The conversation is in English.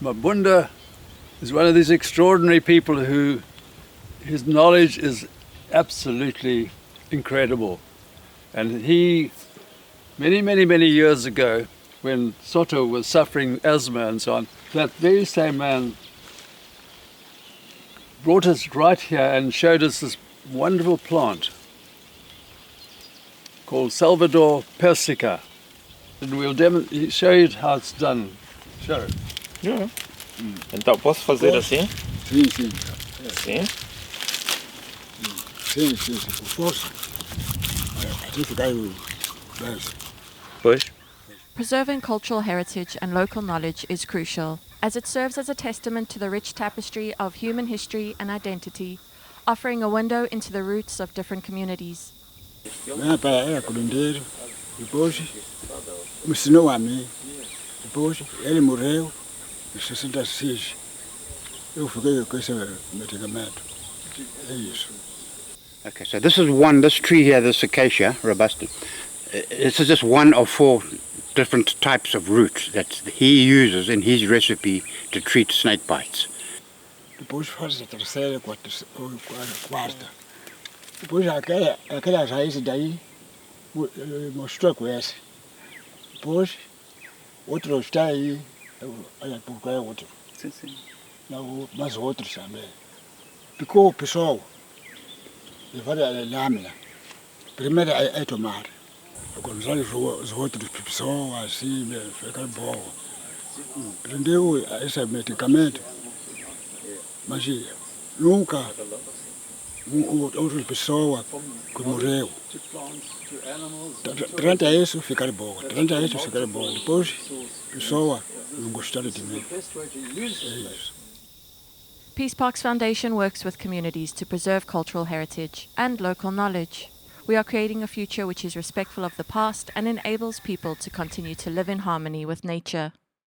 Mabunda is one of these extraordinary people his knowledge is absolutely incredible. And he, many years ago, when Soto was suffering asthma and so on, that very same man brought us right here and showed us this wonderful plant called Salvador persica. And we'll show you how it's done. Show. Yeah. Então posso fazer assim? Sim, sim. Sim. Sim, com força. Assim fica aí o Pois. Preserving cultural heritage and local knowledge is crucial, as it serves as a testament to the rich tapestry of human history and identity, offering a window into the roots of different communities. Minha pai era curandeiro, depois me ensinou a mim. Depois ele morreu em 66. Eu fiquei com esse medicamento. É isso. Okay, so this tree here, this acacia robusta, this is just one of 4 different types of root that he uses in his recipe to treat snake bites. Depois faz a terceira, quarta. Depois aquelas raízes daí mostrou com esse. Depois outro está aí, olha porque é outro. Sim. Não, mas outros também. Ficou o pessoal, levar a lâmina. Primeiro é tomar. Quando sai os outros pessoas assim, fica bom. Prendeu esse medicamento, mas nunca outra pessoa que morreu. Trata isso, ficar bom. Trata isso, ficar bom. Depois, a pessoa não gostaram de mim. É isso. Peace Parks Foundation works with communities to preserve cultural heritage and local knowledge. We are creating a future which is respectful of the past and enables people to continue to live in harmony with nature.